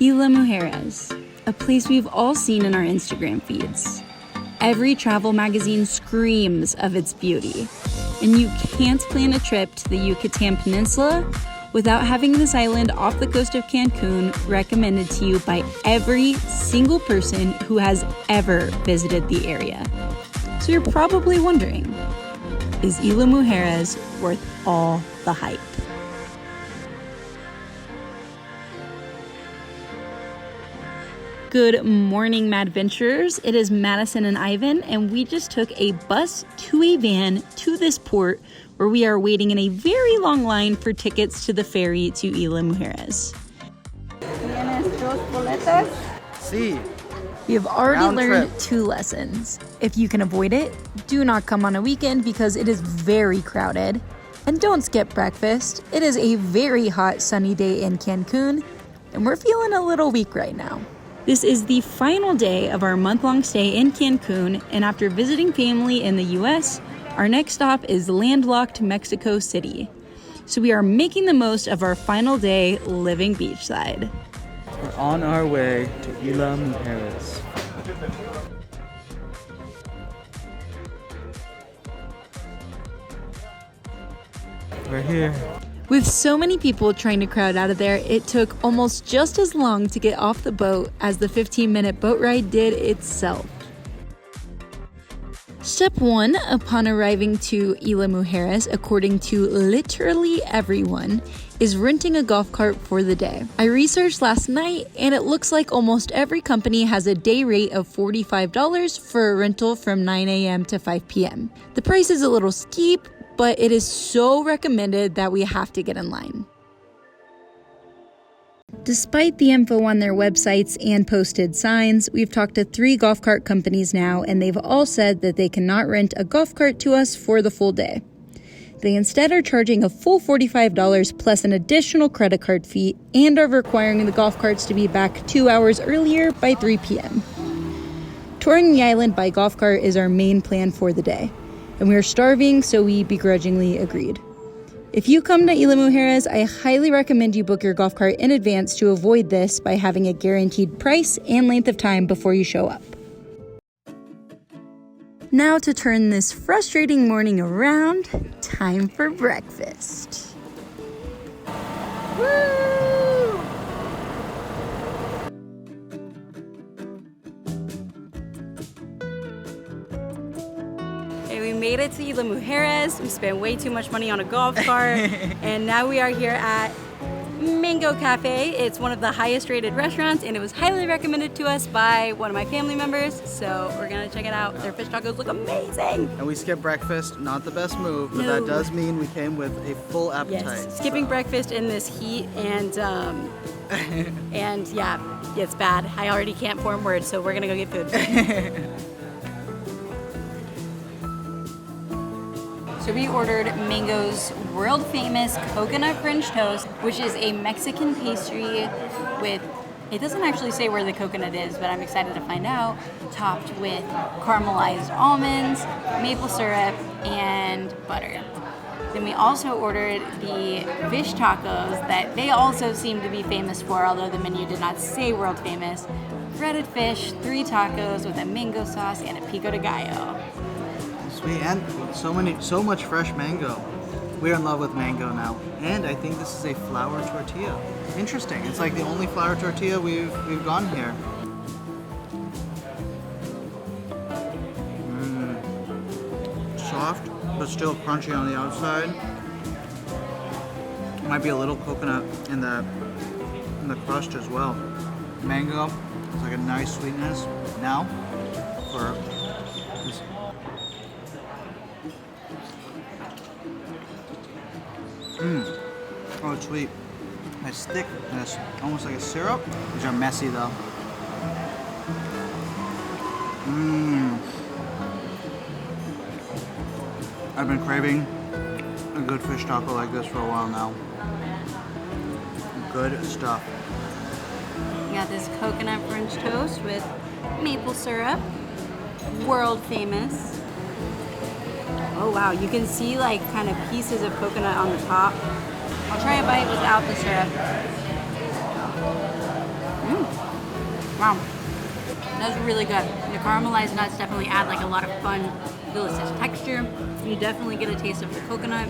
Isla Mujeres, a place we've all seen in our Instagram feeds. Every travel magazine screams of its beauty, and you can't plan a trip to the Yucatan Peninsula without having this island off the coast of Cancun recommended to you by every single person who has ever visited the area. So you're probably wondering, is Isla Mujeres worth all the hype? Good morning, madventurers. It is MADison and iVEN, and we just took a bus to a van to this port where we are waiting in a very long line for tickets to the ferry to Isla Mujeres. Sí. We have already learned 2 lessons. If you can avoid it, do not come on a weekend because it is very crowded. And don't skip breakfast. It is a very hot, sunny day in Cancun, and we're feeling a little weak right now. This is the final day of our month-long stay in Cancun, and after visiting family in the US, our next stop is landlocked Mexico City. So we are making the most of our final day living beachside. We're on our way to Isla Mujeres. We're here. With so many people trying to crowd out of there, it took almost just as long to get off the boat as the 15-minute boat ride did itself. Step 1 upon arriving to Isla Mujeres, according to literally everyone, is renting a golf cart for the day. I researched last night, and it looks like almost every company has a day rate of $45 for a rental from 9 a.m. to 5 p.m. The price is a little steep, but it is so recommended that we have to get in line. Despite the info on their websites and posted signs, we've talked to 3 golf cart companies now, and they've all said that they cannot rent a golf cart to us for the full day. They instead are charging a full $45 plus an additional credit card fee and are requiring the golf carts to be back 2 hours earlier by 3 p.m. Touring the island by golf cart is our main plan for the day, and we are starving, so we begrudgingly agreed. If you come to Isla Mujeres, I highly recommend you book your golf cart in advance to avoid this by having a guaranteed price and length of time before you show up. Now to turn this frustrating morning around, time for breakfast. Woo! We made it to Isla Mujeres. We spent way too much money on a golf cart, and now we are here at Mango Cafe. It's one of the highest rated restaurants, and it was highly recommended to us by one of my family members, so we're gonna check it out. Their fish tacos look amazing. And we skipped breakfast, not the best move, but that does mean we came with a full appetite. Yes, skipping breakfast in this heat and yeah, it's bad. I already can't form words, so we're gonna go get food. So we ordered Mango's world famous coconut French toast, which is a Mexican pastry with, it doesn't actually say where the coconut is, but I'm excited to find out, topped with caramelized almonds, maple syrup, and butter. Then we also ordered the fish tacos that they also seem to be famous for, although the menu did not say world famous. Breaded fish, 3 tacos with a mango sauce and a pico de gallo. Sweet, and so much fresh mango. We're in love with mango now. And I think this is a flour tortilla. Interesting. It's like the only flour tortilla we've gone here. Soft, but still crunchy on the outside. Might be a little coconut in the crust as well. Mango, it's like a nice sweetness. Now, for this. Oh, it's sweet. It's thick, and it's almost like a syrup. These are messy though. I've been craving a good fish taco like this for a while now. Good stuff. We got this coconut French toast with maple syrup, world famous. Oh wow, you can see like kind of pieces of coconut on the top. I'll try a bite without the syrup. Wow, that was really good. The caramelized nuts definitely add like a lot of fun, delicious texture. You definitely get a taste of the coconut.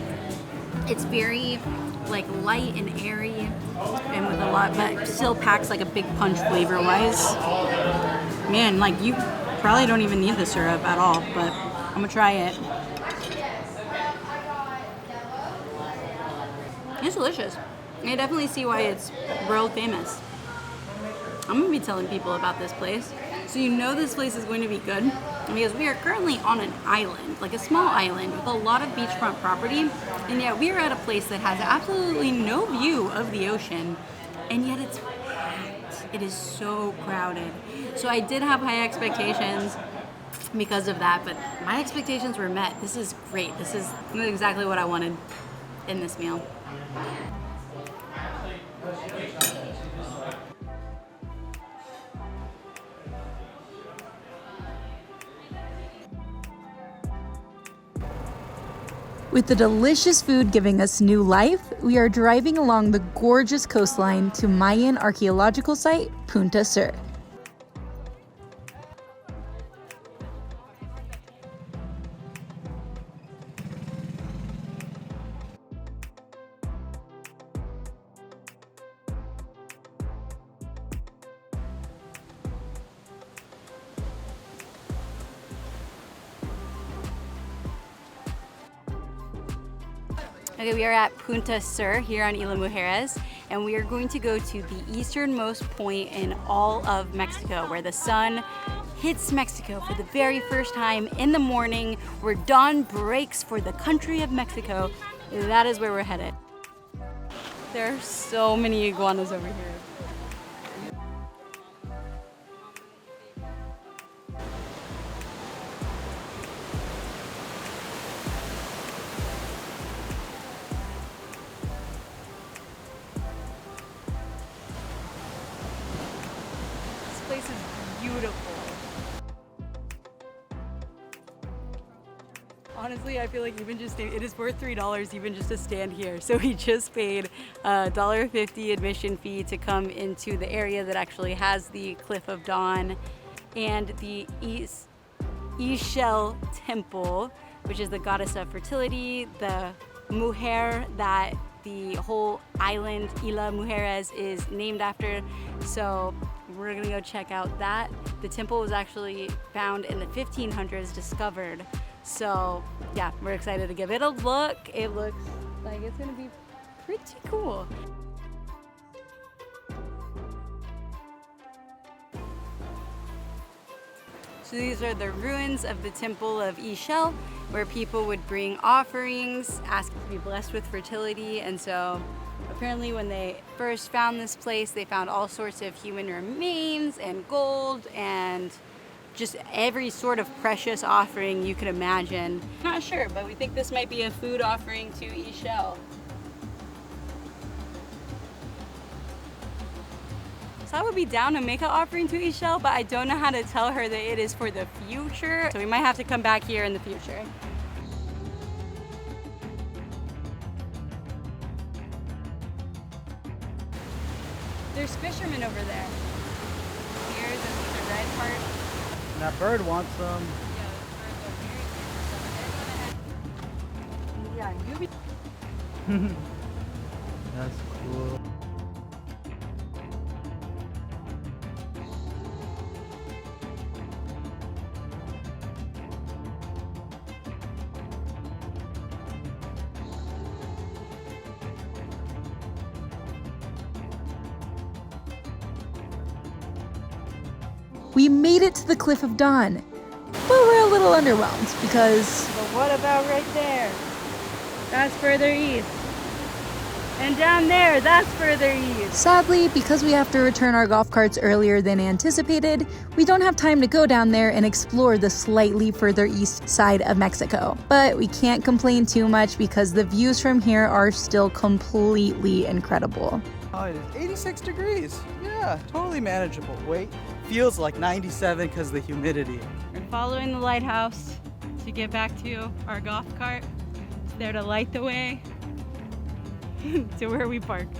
It's very like light and airy, and with a lot, but still packs like a big punch flavor-wise. Man, like you probably don't even need the syrup at all, but I'm gonna try it. It's delicious. I definitely see why it's world famous. I'm gonna be telling people about this place. So you know this place is going to be good because we are currently on an island, like a small island with a lot of beachfront property, and yet we are at a place that has absolutely no view of the ocean, and yet it's packed. It is so crowded. So I did have high expectations because of that, but my expectations were met. This is great. This is exactly what I wanted in this meal. With the delicious food giving us new life, we are driving along the gorgeous coastline to Mayan archaeological site, Punta Sur. Okay, we are at Punta Sur here on Isla Mujeres, and we are going to go to the easternmost point in all of Mexico, where the sun hits Mexico for the very first time in the morning, where dawn breaks for the country of Mexico. That is where we're headed. There are so many iguanas over here. This place is beautiful. Honestly, I feel like even just it is worth $3 even just to stand here. So we just paid a $1.50 admission fee to come into the area that actually has the Cliff of Dawn and the Ishel temple, which is the goddess of fertility, the mujer that the whole island Isla Mujeres is named after. So we're gonna go check out that. The temple was actually found in the 1500s, discovered. So yeah, we're excited to give it a look. It looks like it's gonna be pretty cool. So these are the ruins of the temple of Ishel, where people would bring offerings, ask to be blessed with fertility. And so apparently when they first found this place, they found all sorts of human remains and gold and just every sort of precious offering you could imagine. Not sure, but we think this might be a food offering to Ishel. So I would be down to make an offering to Ishel, but I don't know how to tell her that it is for the future. So we might have to come back here in the future. There's fishermen over there. Here, this is the red part. And that bird wants some. Yeah, you be. That's cool. We made it to the Cliff of Dawn, but we're a little underwhelmed because... But what about right there? That's further east. And down there, that's further east. Sadly, because we have to return our golf carts earlier than anticipated, we don't have time to go down there and explore the slightly further east side of Mexico. But we can't complain too much because the views from here are still completely incredible. Oh, it is 86 degrees. Yeah, totally manageable. Wait, feels like 97 because of the humidity. We're following the lighthouse to get back to our golf cart. It's there to light the way to where we parked.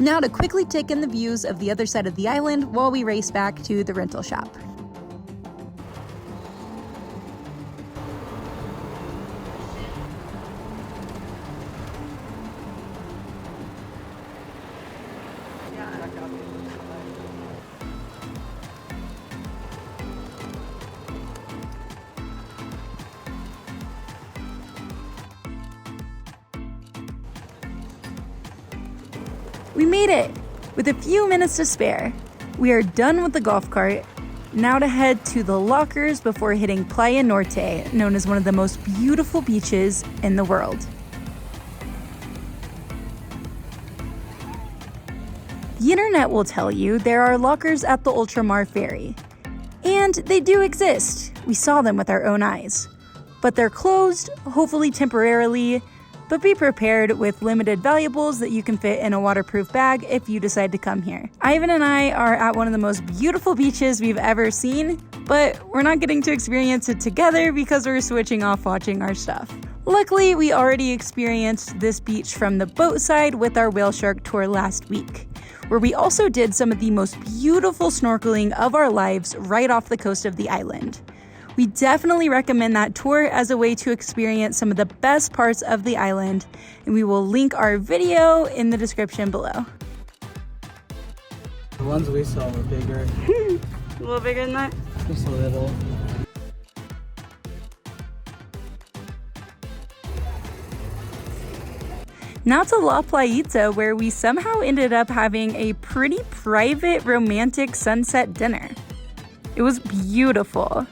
Now to quickly take in the views of the other side of the island while we race back to the rental shop. We made it! With a few minutes to spare. We are done with the golf cart. Now to head to the lockers before hitting Playa Norte, known as one of the most beautiful beaches in the world. The internet will tell you there are lockers at the Ultramar ferry. And they do exist. We saw them with our own eyes. But they're closed, hopefully temporarily, but be prepared with limited valuables that you can fit in a waterproof bag if you decide to come here. Ivan and I are at one of the most beautiful beaches we've ever seen, but we're not getting to experience it together because we're switching off watching our stuff. Luckily, we already experienced this beach from the boat side with our whale shark tour last week, where we also did some of the most beautiful snorkeling of our lives right off the coast of the island. We definitely recommend that tour as a way to experience some of the best parts of the island, and we will link our video in the description below. The ones we saw were bigger. A little bigger than that? Just a little. Now to La Playita, where we somehow ended up having a pretty private romantic sunset dinner. It was beautiful.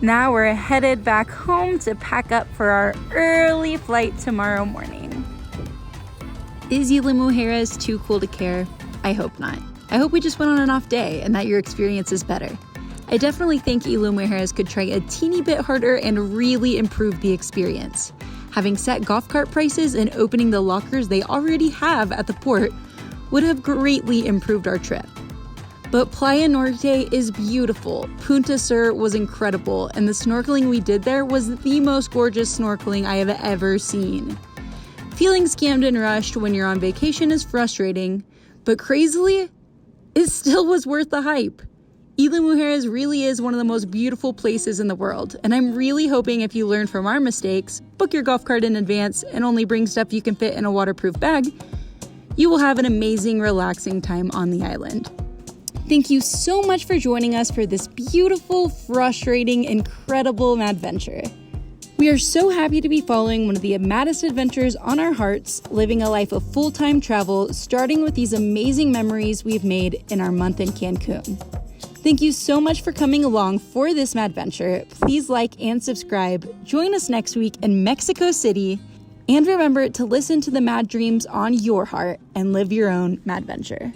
Now we're headed back home to pack up for our early flight tomorrow morning. Is Isla Mujeres too cool to care? I hope not. I hope we just went on an off day and that your experience is better. I definitely think Isla Mujeres could try a teeny bit harder and really improve the experience. Having set golf cart prices and opening the lockers they already have at the port would have greatly improved our trip. But Playa Norte is beautiful, Punta Sur was incredible, and the snorkeling we did there was the most gorgeous snorkeling I have ever seen. Feeling scammed and rushed when you're on vacation is frustrating, but crazily, it still was worth the hype. Isla Mujeres really is one of the most beautiful places in the world, and I'm really hoping if you learn from our mistakes, book your golf cart in advance, and only bring stuff you can fit in a waterproof bag, you will have an amazing, relaxing time on the island. Thank you so much for joining us for this beautiful, frustrating, incredible madventure. We are so happy to be following one of the maddest adventures on our hearts, living a life of full-time travel, starting with these amazing memories we've made in our month in Cancun. Thank you so much for coming along for this madventure. Please like and subscribe. Join us next week in Mexico City. And remember to listen to the mad dreams on your heart and live your own madventure.